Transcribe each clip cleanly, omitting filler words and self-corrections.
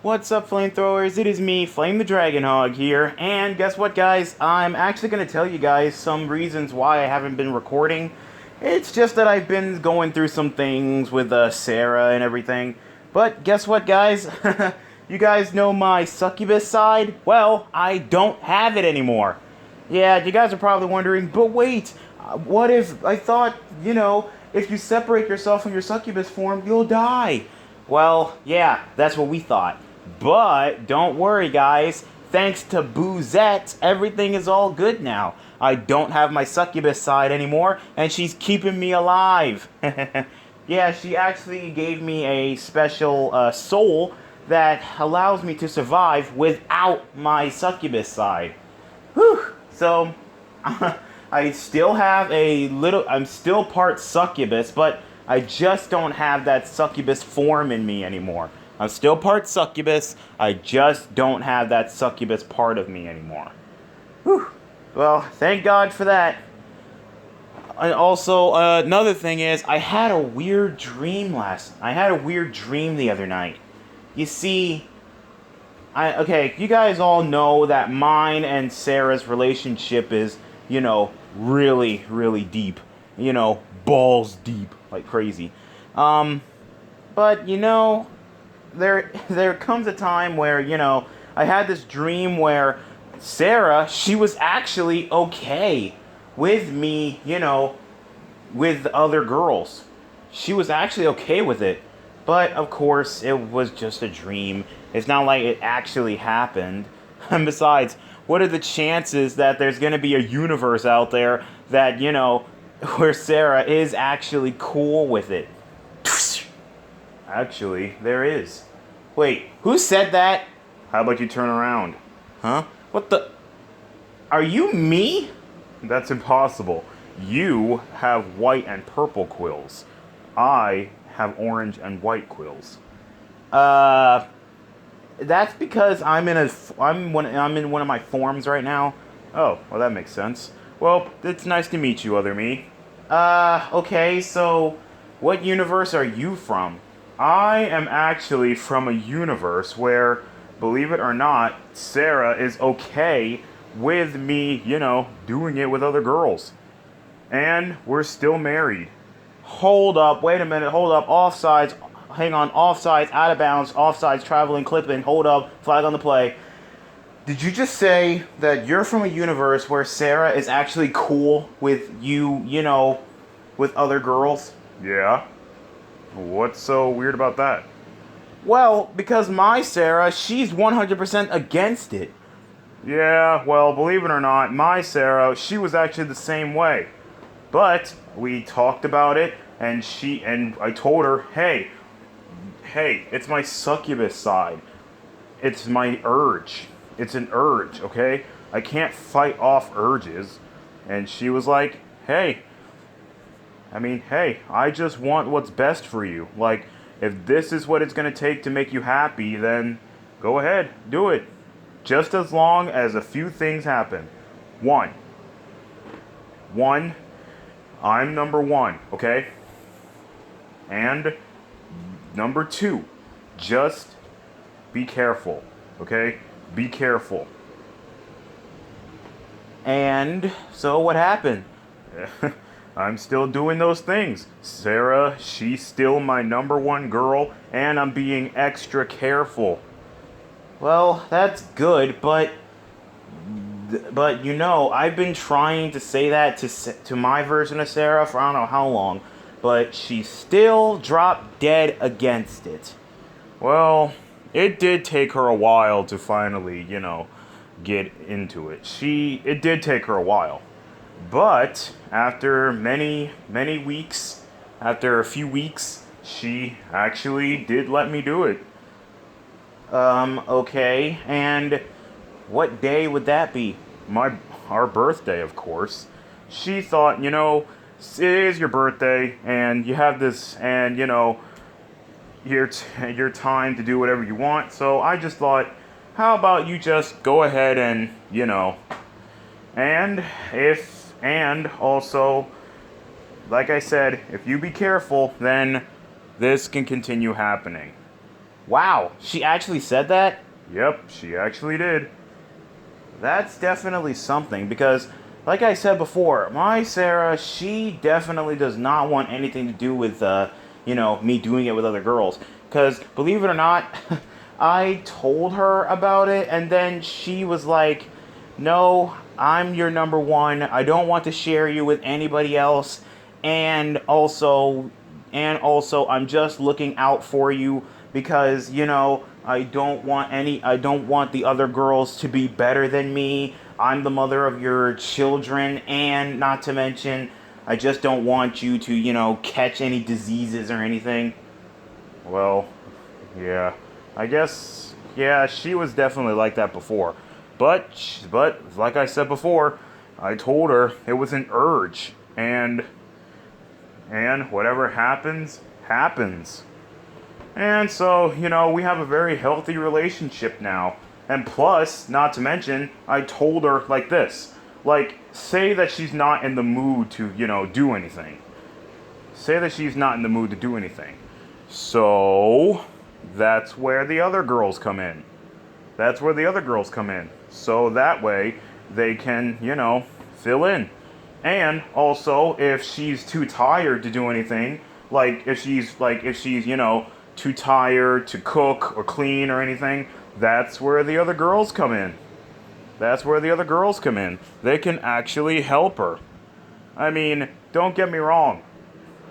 What's up, flamethrowers? It is me, Flame the Dragon Hog here, and guess what, guys? I'm actually going to tell you guys some reasons why I haven't been recording. It's just that I've been going through some things with Sarah and everything. But guess what, guys? You guys know my succubus side? Well, I don't have it anymore. Yeah, you guys are probably wondering, but wait, what if I thought, if you separate yourself from your succubus form, you'll die? Well, yeah, that's what we thought. But don't worry, guys. Thanks to Boozette, everything is all good now. I don't have my succubus side anymore, and she's keeping me alive. Yeah, she actually gave me a special soul that allows me to survive without my succubus side. Whew. So, I still have a little. I'm still part succubus, but I just don't have that succubus form in me anymore. I'm still part succubus. I just don't have that succubus part of me anymore. Whew. Well, thank God for that. And also, another thing is, I had a weird dream the other night. You see, okay, you guys all know that mine and Sarah's relationship is, really, really deep. Balls deep, like crazy. But there comes a time where, I had this dream where Sarah, she was actually okay with me, with other girls. She was actually okay with it. But of course, it was just a dream. It's not like it actually happened. And besides, what are the chances that there's going to be a universe out there that, where Sarah is actually cool with it? Actually, there is. Wait, who said that? How about you turn around? Huh? What the? Are you me? That's impossible. You have white and purple quills. I have orange and white quills. That's because I'm in one of my forms right now. Oh, well, that makes sense. Well, it's nice to meet you, other me. Okay, so what universe are you from? I am actually from a universe where, believe it or not, Sarah is okay with me, doing it with other girls. And we're still married. Hold up, wait a minute, hold up, offsides, hang on, offsides, out of bounds, offsides, traveling, clipping, hold up, flag on the play. Did you just say that you're from a universe where Sarah is actually cool with you, with other girls? Yeah. What's so weird about that? Well, because my Sarah, she's 100% against it. Yeah, well, believe it or not, my Sarah, she was actually the same way. But we talked about it, and I told her, hey, it's my succubus side. It's my urge. It's an urge, okay? I can't fight off urges. And she was like, hey, I just want what's best for you. Like, if this is what it's going to take to make you happy, then go ahead, do it. Just as long as a few things happen. One, I'm number one, okay? And number two, just be careful, okay? Be careful. And so what happened? I'm still doing those things. Sarah, she's still my number one girl, and I'm being extra careful. Well, that's good, but I've been trying to say that to my version of Sarah for I don't know how long, but she still dropped dead against it. Well, it did take her a while to finally, get into it. It did take her a while. But after many, many weeks, after a few weeks, she actually did let me do it. Okay, and what day would that be? Our birthday, of course. She thought, it is your birthday, and you have this, and, your time to do whatever you want. So I just thought, how about you just go ahead and, and also, like I said, if you be careful, then this can continue happening. Wow, she actually said that? Yep, she actually did. That's definitely something because, like I said before, my Sarah, she definitely does not want anything to do with, me doing it with other girls. Because, believe it or not, I told her about it, and then she was like, no, I'm your number one. I don't want to share you with anybody else. And also, I'm just looking out for you because, I don't want the other girls to be better than me. I'm the mother of your children, and not to mention, I just don't want you to, catch any diseases or anything. Well, yeah. I guess, yeah, she was definitely like that before. But like I said before, I told her it was an urge, and whatever happens, happens. And so, we have a very healthy relationship now. And plus, not to mention, I told her like this. Like, say that she's not in the mood to, do anything. Say that she's not in the mood to do anything. So, that's where the other girls come in. That's where the other girls come in. So that way, they can, fill in. And also, if she's too tired to do anything, if she's, too tired to cook or clean or anything, that's where the other girls come in. That's where the other girls come in. They can actually help her. I mean, don't get me wrong.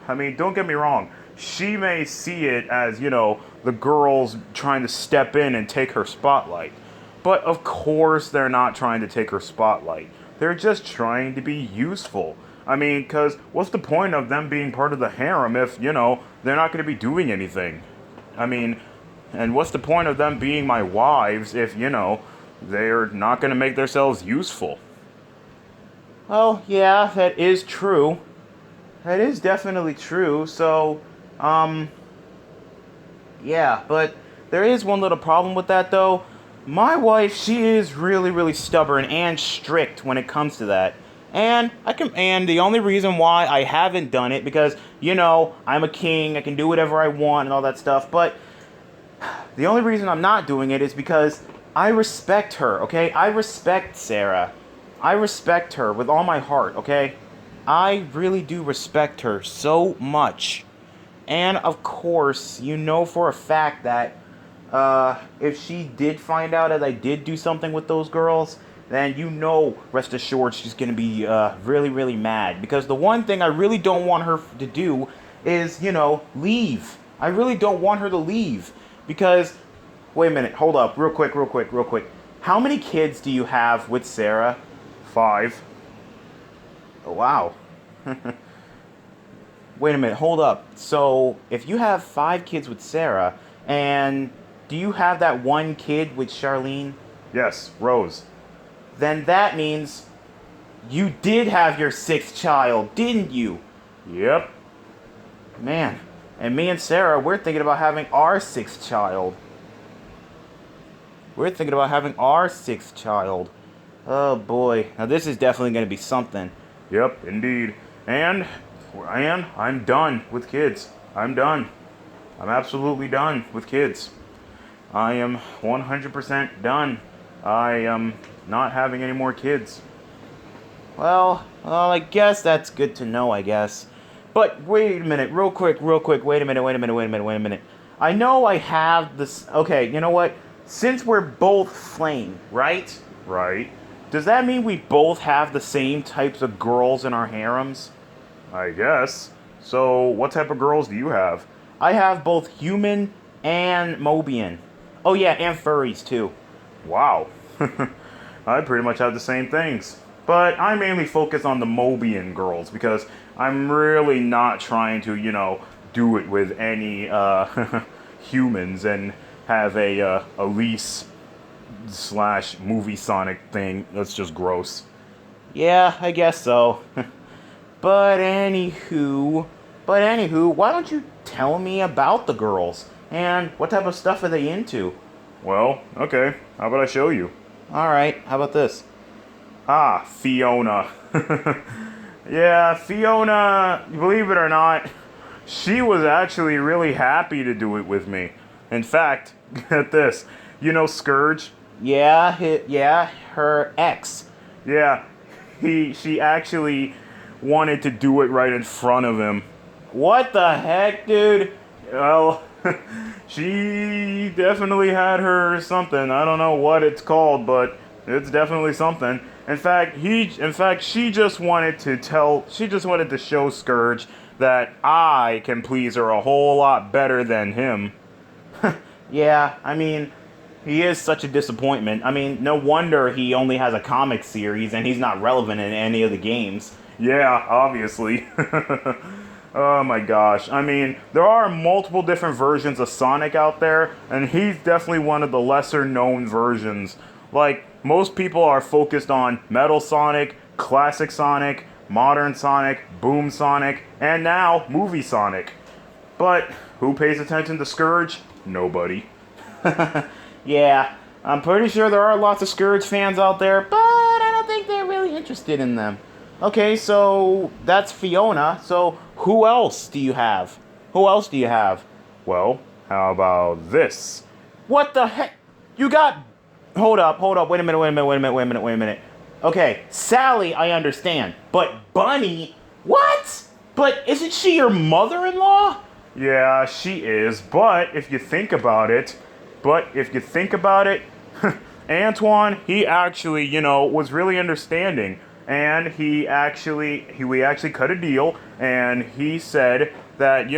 Don't get me wrong. She may see it as, the girls trying to step in and take her spotlight. But of course they're not trying to take her spotlight. They're just trying to be useful. Because what's the point of them being part of the harem if, they're not going to be doing anything? And what's the point of them being my wives if, they're not going to make themselves useful? Well, yeah, that is true. That is definitely true. So, yeah, but there is one little problem with that, though. My wife, she is really, really stubborn and strict when it comes to that. And the only reason why I haven't done it, because, I'm a king, I can do whatever I want and all that stuff, but the only reason I'm not doing it is because I respect her, okay? I respect Sarah. I respect her with all my heart, okay? I really do respect her so much. And of course, for a fact that if she did find out that I did do something with those girls, then rest assured, she's going to be really, really mad. Because the one thing I really don't want her to do is, leave. I really don't want her to leave. Because, wait a minute, hold up, real quick. How many kids do you have with Sarah? 5. Oh, wow. Wait a minute, hold up. So, if you have 5 kids with Sarah, and do you have that one kid with Charlene? Yes, Rose. Then that means you did have your 6th child, didn't you? Yep. Man, and me and Sarah, we're thinking about having our 6th child. We're thinking about having our 6th child. Oh boy, now this is definitely going to be something. Yep, indeed. And I'm done with kids. I'm done. I'm absolutely done with kids. I am 100% done. I am not having any more kids. Well, I guess that's good to know, I guess. But wait a minute, real quick. Wait a minute. I know I have this. Okay, you know what? Since we're both flame, right? Right. Does that mean we both have the same types of girls in our harems? I guess. So, what type of girls do you have? I have both human and Mobian. Oh yeah, and furries too. Wow. I pretty much have the same things. But I mainly focus on the Mobian girls because I'm really not trying to, do it with any humans and have a Elise / movie Sonic thing. That's just gross. Yeah, I guess so. But anywho, why don't you tell me about the girls? And what type of stuff are they into? Well, okay. How about I show you? Alright, how about this? Ah, Fiona. Yeah, Fiona, believe it or not, she was actually really happy to do it with me. In fact, get this. You know Scourge? Yeah, her ex. Yeah, she actually wanted to do it right in front of him. What the heck, dude? Well, she definitely had her something. I don't know what it's called, but it's definitely something. In fact, she just wanted to show Scourge that I can please her a whole lot better than him. Yeah, I mean, he is such a disappointment. I mean, no wonder he only has a comic series and he's not relevant in any of the games. Yeah, obviously. Oh my gosh. I mean, there are multiple different versions of Sonic out there, and he's definitely one of the lesser known versions. Like, most people are focused on Metal Sonic, Classic Sonic, Modern Sonic, Boom Sonic, and now Movie Sonic. But who pays attention to Scourge? Nobody. Yeah, I'm pretty sure there are lots of Scourge fans out there, but I don't think they're really interested in them. Okay, so that's Fiona. So who else do you have? Who else do you have? Well, how about this? What the heck? You got... Hold up. Wait a minute. Okay, Sally, I understand. But Bunny? What? But isn't she your mother-in-law? Yeah, she is, but if you think about it, Antoine, he actually, was really understanding. And we actually cut a deal, and he said that,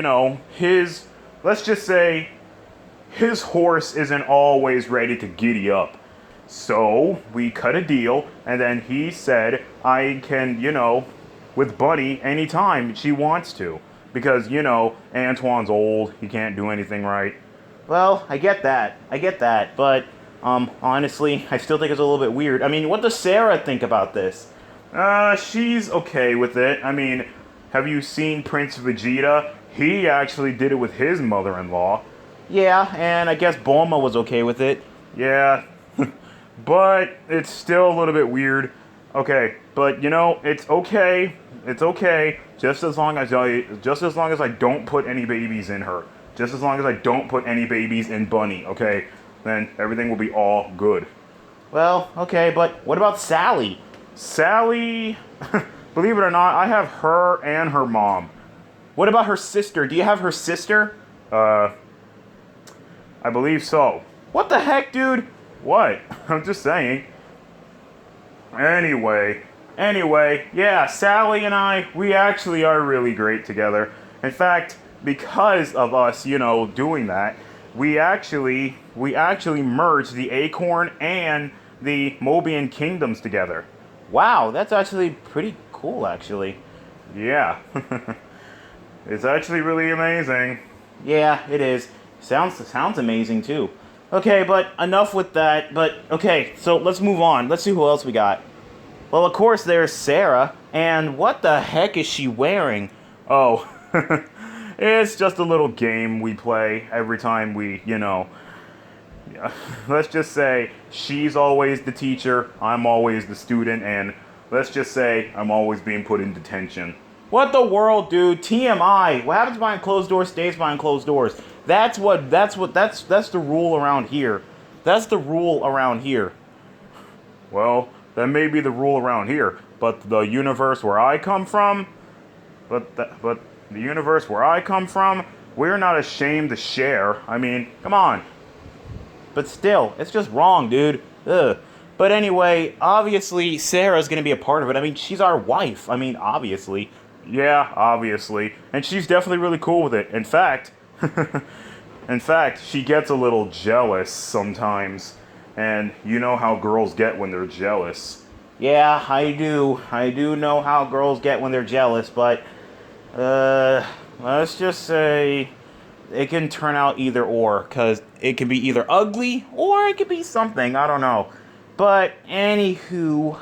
let's just say, his horse isn't always ready to giddy up. So, we cut a deal, and then he said, I can, with Bunny anytime she wants to. Because, Antoine's old, he can't do anything right. Well, I get that, but, honestly, I still think it's a little bit weird. I mean, what does Sarah think about this? She's okay with it. I mean, have you seen Prince Vegeta? He actually did it with his mother-in-law. Yeah, and I guess Bulma was okay with it. Yeah, but it's still a little bit weird. Okay, but it's okay. It's okay. Just as long as I don't put any babies in her. Just as long as I don't put any babies in Bunny, okay? Then everything will be all good. Well, okay, but what about Sally? Sally, believe it or not, I have her and her mom. What about her sister? Do you have her sister? I believe so. What the heck, dude? What? I'm just saying. Anyway, yeah, Sally and I, we actually are really great together. In fact, because of us, doing that, we actually merged the Acorn and the Mobian Kingdoms together. Wow, that's actually pretty cool, actually. Yeah. It's actually really amazing. Yeah, it is. Sounds amazing, too. Okay, but enough with that. But, okay, so let's move on. Let's see who else we got. Well, of course, there's Sarah. And what the heck is she wearing? Oh, it's just a little game we play every time we, let's just say she's always the teacher, I'm always the student, and let's just say I'm always being put in detention. What the world, dude? TMI. What happens behind closed doors stays behind closed doors. That's the rule around here. That's the rule around here. Well, that may be the rule around here, but the universe where I come from, we're not ashamed to share. I mean, come on. But still, it's just wrong, dude. Ugh. But anyway, obviously, Sarah's gonna be a part of it. I mean, she's our wife. I mean, obviously. Yeah, obviously. And she's definitely really cool with it. In fact, she gets a little jealous sometimes. And you know how girls get when they're jealous. Yeah, I do. I do know how girls get when they're jealous, but, let's just say it can turn out either or, because it can be either ugly or it could be something. I don't know. But anywho,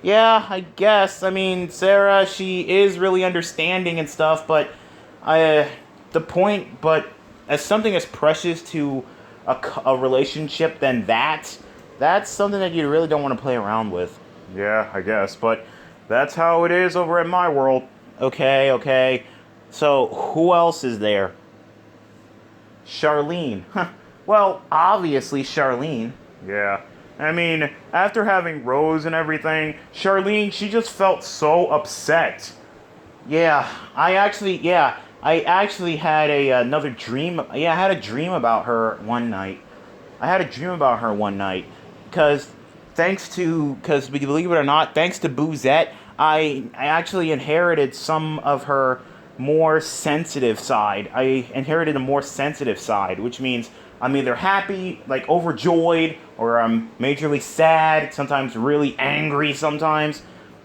yeah, I guess. I mean, Sarah, she is really understanding and stuff, but as something as precious to a relationship than that's something that you really don't want to play around with. Yeah, I guess, but that's how it is over at my world. Okay. So, who else is there? Charlene. Well, obviously Charlene. Yeah. I mean, after having Rose and everything, Charlene, she just felt so upset. Yeah, I actually had another dream. Yeah, I had a dream about her one night. I had a dream about her one night because because believe it or not, thanks to Boozette, I actually inherited some of her more sensitive side. I inherited a more sensitive side, which means I'm either happy, like overjoyed, or I'm majorly sad, sometimes really angry sometimes,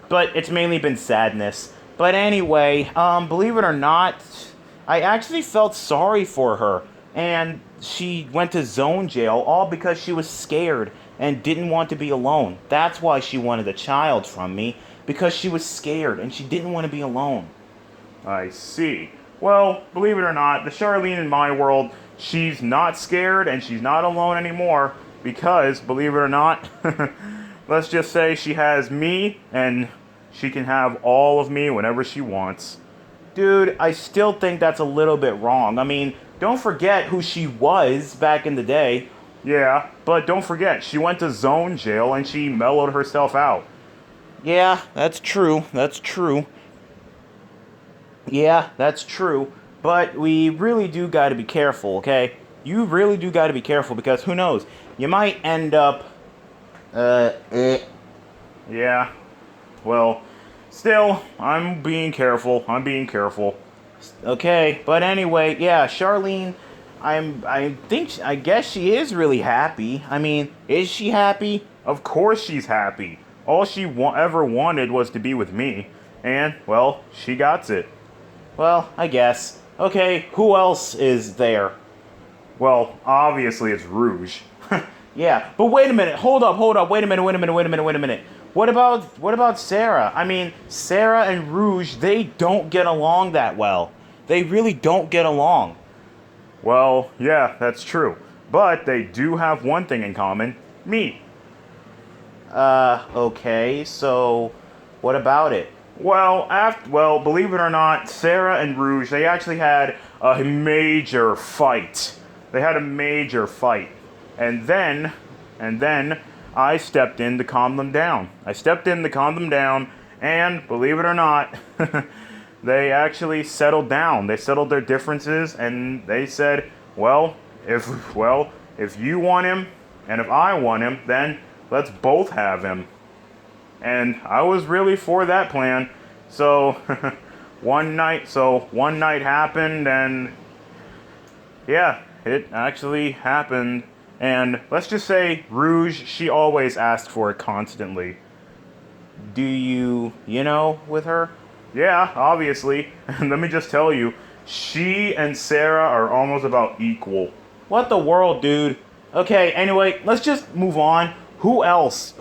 but it's mainly been sadness. But anyway, believe it or not, I actually felt sorry for her, and she went to zone jail all because she was scared and didn't want to be alone. That's why she wanted a child from me, because she was scared and she didn't want to be alone. I see. Well, believe it or not, the Charlene in my world, she's not scared and she's not alone anymore because, believe it or not, let's just say she has me and she can have all of me whenever she wants. Dude, I still think that's a little bit wrong. I mean, don't forget who she was back in the day. Yeah, but don't forget, she went to zone jail and she mellowed herself out. Yeah, that's true. That's true. Yeah, that's true. But we really do got to be careful, okay? You really do got to be careful because who knows? You might end up. Yeah. Well, still, I'm being careful. I'm being careful. Okay, but anyway, yeah, Charlene. I guess she is really happy. I mean, is she happy? Of course she's happy. All she ever wanted was to be with me. And, well, she got it. Well, I guess. Okay, who else is there? Well, obviously it's Rouge. Yeah, but wait a minute. Hold up. Wait a minute. What about Sarah? I mean, Sarah and Rouge, they don't get along that well. They really don't get along. Well, yeah, that's true. But they do have one thing in common. Me. Okay, so what about it? Well, believe it or not, Sarah and Rouge, they actually had a major fight. They had a major fight. And then I stepped in to calm them down. And believe it or not, they actually settled down. They settled their differences, and they said, if you want him, and if I want him, then let's both have him. And I was really for that plan. So one night happened, and yeah, it actually happened. And let's just say Rouge, she always asked for it constantly. Do you know, with her? Yeah, obviously. And let me just tell you, she and Sarah are almost about equal. What the world, dude? Okay, anyway, let's just move on. Who else?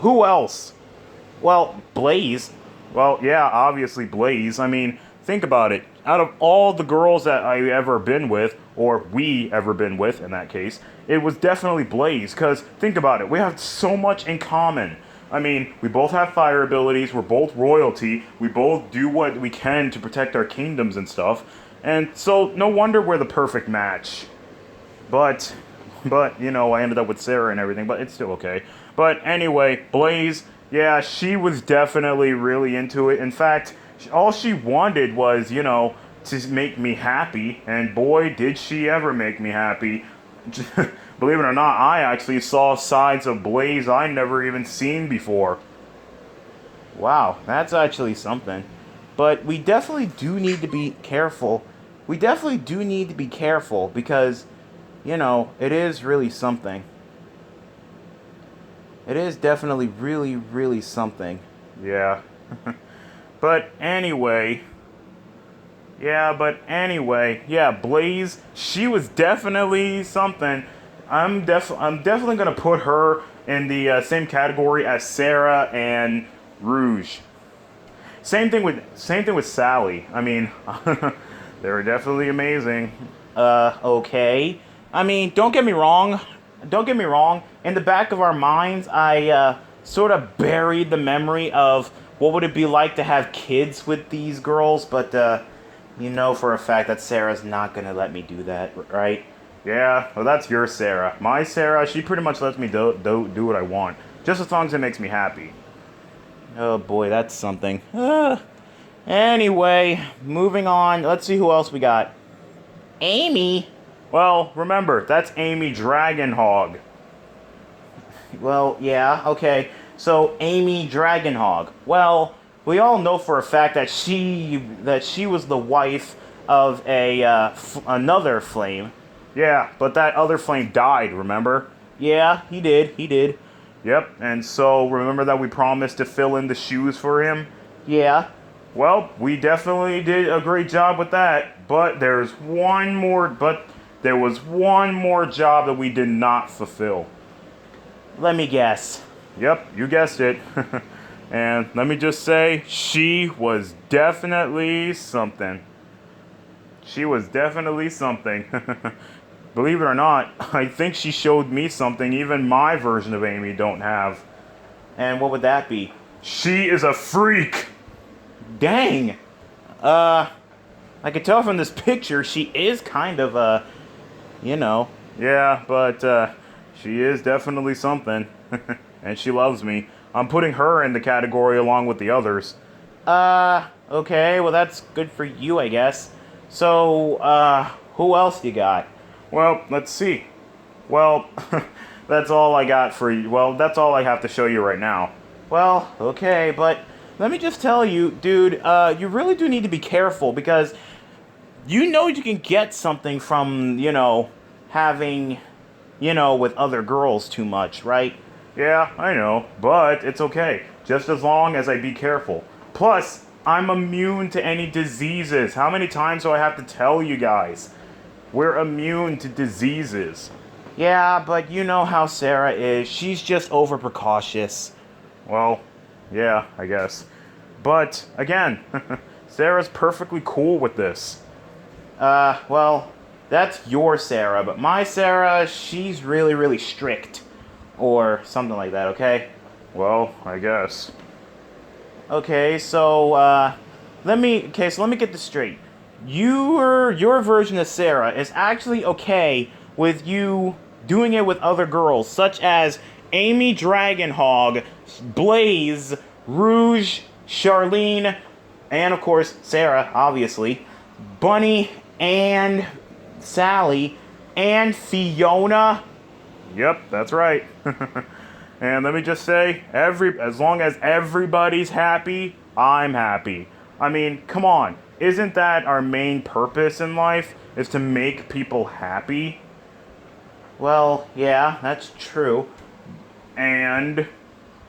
Well, Blaze. Well, yeah, obviously Blaze. I mean, think about it. Out of all the girls that I ever been with, or we ever been with in that case, it was definitely Blaze. Because think about it, we have so much in common. I mean, we both have fire abilities, we're both royalty, we both do what we can to protect our kingdoms and stuff. And so, no wonder we're the perfect match. But, I ended up with Sarah and everything, but it's still okay. But anyway, Blaze, yeah, she was definitely really into it. In fact, all she wanted was, to make me happy. And boy, did she ever make me happy. Believe it or not, I actually saw sides of Blaze I never even seen before. Wow, that's actually something. But we definitely do need to be careful. Because, it is really something. It is definitely really, really something. Yeah. But anyway, Blaze, she was definitely something. I'm definitely gonna put her in the same category as Sarah and Rouge. Same thing with Sally. I mean, they were definitely amazing. Okay. I mean, don't get me wrong. In the back of our minds, I sort of buried the memory of what would it be like to have kids with these girls, but for a fact that Sarah's not gonna let me do that, right? Yeah, well, that's your Sarah. My Sarah, she pretty much lets me do what I want, just as long as it makes me happy. Oh boy, that's something. Anyway, moving on. Let's see who else we got. Amy. Well, remember, that's Amy Dragonhog. Well, yeah, okay. So Amy Dragonhog. Well, we all know for a fact that she was the wife of another flame. Yeah, but that other flame died, remember? Yeah, he did. He did. Yep, and so remember that we promised to fill in the shoes for him? Yeah. Well, we definitely did a great job with that, but there was one more job that we did not fulfill. Let me guess. Yep, you guessed it. And let me just say, she was definitely something. She was definitely something. Believe it or not, I think she showed me something even my version of Amy don't have. And what would that be? She is a freak! Dang. I could tell from this picture she is kind of you know. Yeah, but she is definitely something. And she loves me. I'm putting her in the category along with the others. Okay, well that's good for you, I guess. So, who else you got? Well, let's see. Well, that's all I got for you. Well, that's all I have to show you right now. Well, okay, but let me just tell you, dude, you really do need to be careful because you know you can get something from, having, with other girls too much, right? Yeah, I know, but it's okay. Just as long as I be careful. Plus, I'm immune to any diseases. How many times do I have to tell you guys? We're immune to diseases. Yeah, but you know how Sarah is. She's just over precautious. Well, yeah, I guess. But, again, Sarah's perfectly cool with this. Well, that's your Sarah, but my Sarah, she's really, really strict. Or something like that, okay? Well, I guess. Okay, so, let me get this straight. Your version of Sarah is actually okay with you doing it with other girls, such as Amy Dragonhog, Blaze, Rouge, Charlene, and of course Sarah, obviously, Bunny, and Sally, and Fiona. Yep, that's right. And let me just say, as long as everybody's happy, I'm happy. I mean, come on. Isn't that our main purpose in life? Is to make people happy? Well, yeah, that's true. And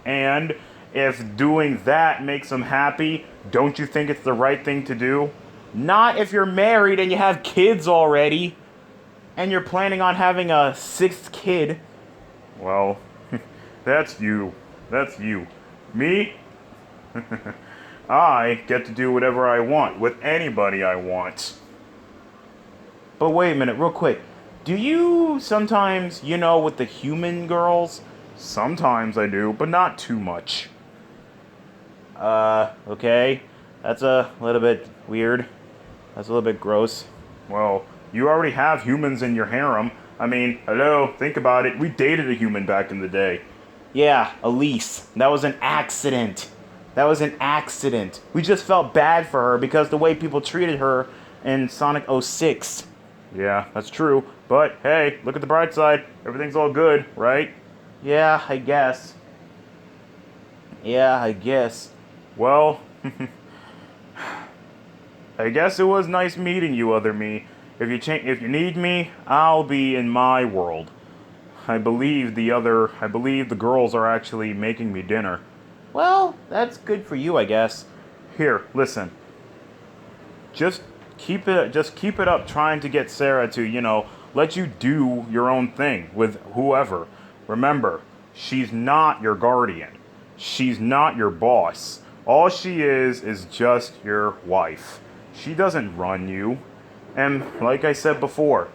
if doing that makes them happy, don't you think it's the right thing to do? Not if you're married and you have kids already, and you're planning on having a sixth kid. Well, that's you. That's you. Me? I get to do whatever I want with anybody I want. But wait a minute, real quick. Do you sometimes, with the human girls? Sometimes I do, but not too much. Okay. That's a little bit weird. That's a little bit gross. Well, you already have humans in your harem. I mean, hello, think about it. We dated a human back in the day. Yeah, Elise. That was an accident. That was an accident. We just felt bad for her because the way people treated her in Sonic 06. Yeah, that's true. But hey, look at the bright side. Everything's all good, right? Yeah, I guess. Yeah, I guess. Well, I guess it was nice meeting you, other me. If you need me, I'll be in my world. I believe the girls are actually making me dinner. Well, that's good for you, I guess. Here, listen. Just keep it up trying to get Sarah to, let you do your own thing with whoever. Remember, she's not your guardian. She's not your boss. All she is just your wife. She doesn't run you. And like I said before,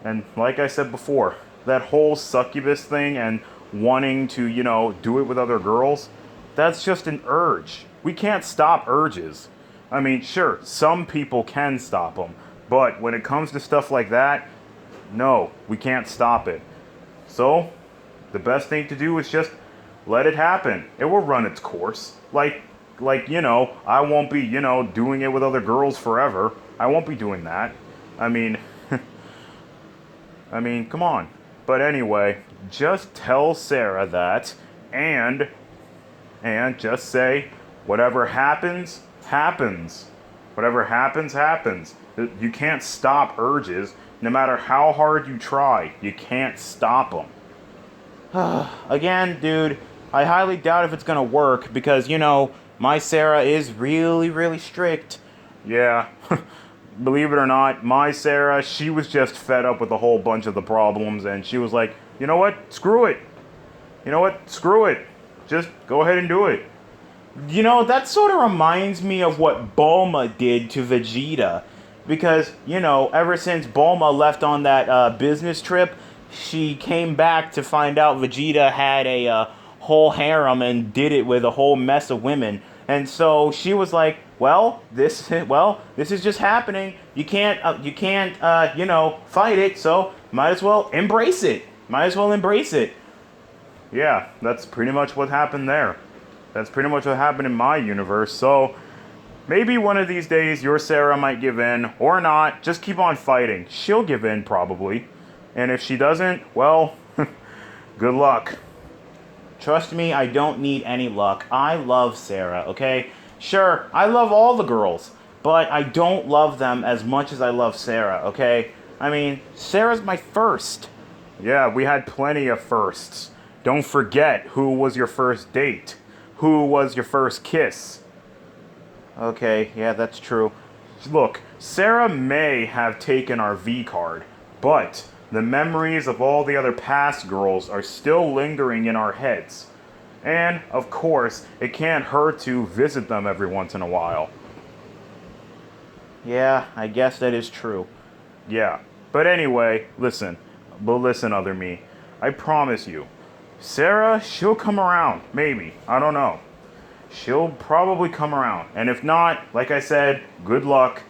that whole succubus thing and wanting to, do it with other girls, that's just an urge. We can't stop urges. I mean, sure, some people can stop them, but when it comes to stuff like that, No, we can't stop it. So, the best thing to do is just let it happen. It will run its course. I won't be, doing it with other girls forever. I won't be doing that. I mean, come on. But anyway, just tell Sarah that, and just say, whatever happens, happens. Whatever happens, happens. You can't stop urges. No matter how hard you try, you can't stop them. Again, dude, I highly doubt if it's gonna work because, my Sarah is really, really strict. Yeah, believe it or not, my Sarah, she was just fed up with a whole bunch of the problems, and she was like, you know what? Screw it. You know what? Screw it. Just go ahead and do it. That sort of reminds me of what Bulma did to Vegeta. Because, ever since Bulma left on that business trip, she came back to find out Vegeta had a whole harem and did it with a whole mess of women. And so she was like, this is just happening. You can't fight it, so might as well embrace it. Yeah, that's pretty much what happened there. That's pretty much what happened in my universe. So maybe one of these days your Sarah might give in, or not. Just keep on fighting. She'll give in, probably. And if she doesn't, well, good luck. Trust me, I don't need any luck. I love Sarah, okay? Sure, I love all the girls, but I don't love them as much as I love Sarah, okay? I mean, Sarah's my first. Yeah, we had plenty of firsts. Don't forget who was your first date. Who was your first kiss? Okay, yeah, that's true. Look, Sarah may have taken our V card, but the memories of all the other past girls are still lingering in our heads. And, of course, it can't hurt to visit them every once in a while. Yeah, I guess that is true. Yeah, but anyway, listen, other me. I promise you, Sarah, she'll come around, maybe, I don't know. She'll probably come around, and if not, like I said, good luck.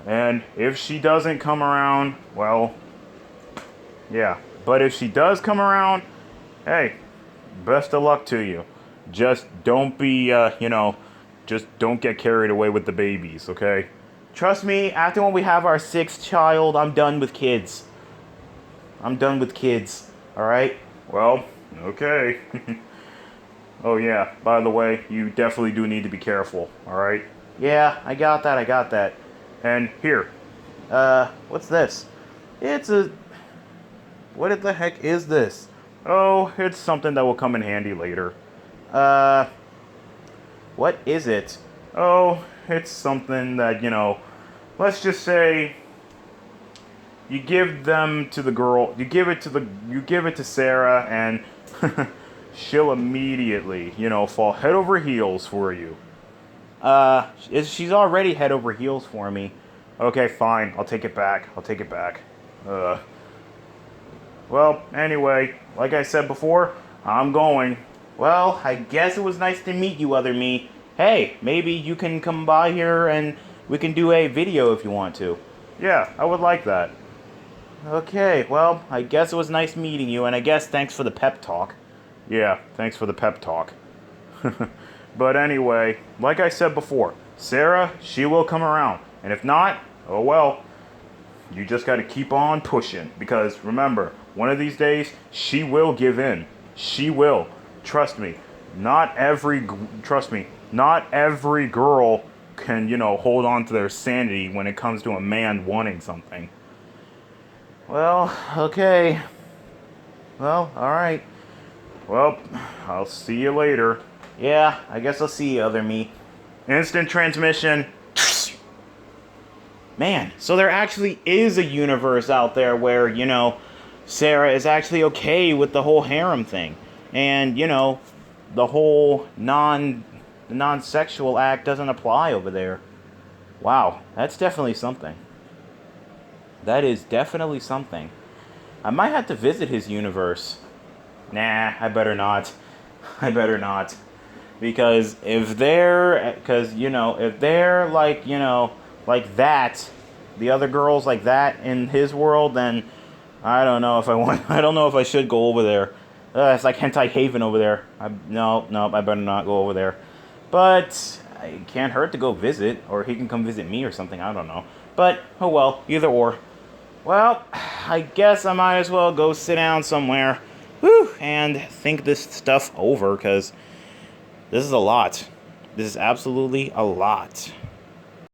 And if she doesn't come around, well, yeah. But if she does come around, hey, best of luck to you. Just don't be, just don't get carried away with the babies, okay? Trust me, after when we have our sixth child, I'm done with kids. Alright? Well, okay. Oh yeah, by the way, you definitely do need to be careful, alright? Yeah, I got that. And here. What's this? What the heck is this? Oh, it's something that will come in handy later. What is it? Oh, it's something that, let's just say you give them to the girl, you give it to Sarah, and she'll immediately, fall head over heels for you. She's already head over heels for me. Okay, fine. I'll take it back. Well, anyway, like I said before, I'm going. Well, I guess it was nice to meet you, other me. Hey, maybe you can come by here and we can do a video if you want to. Yeah, I would like that. Okay, well, I guess it was nice meeting you, and I guess thanks for the pep talk. Yeah, thanks for the pep talk. But anyway, like I said before, Sarah, she will come around. And if not, oh well. You just gotta keep on pushing. Because remember, one of these days, she will give in. She will. Trust me. Not every girl can, hold on to their sanity when it comes to a man wanting something. Well, okay. Well, alright. Well, I'll see you later. Yeah, I guess I'll see you, other me. Instant transmission. Man, so there actually is a universe out there where, Sarah is actually okay with the whole harem thing. And, the whole non-sexual act doesn't apply over there. Wow, that's definitely something. That is definitely something. I might have to visit his universe. Nah, I better not. Because if they're like that, the other girls like that in his world, then, I don't know if I want. I don't know if I should go over there. It's like Hentai Haven over there. No, I better not go over there. But it can't hurt to go visit, or he can come visit me or something. I don't know. But oh well, either or. Well, I guess I might as well go sit down somewhere, and think this stuff over, because this is a lot. This is absolutely a lot.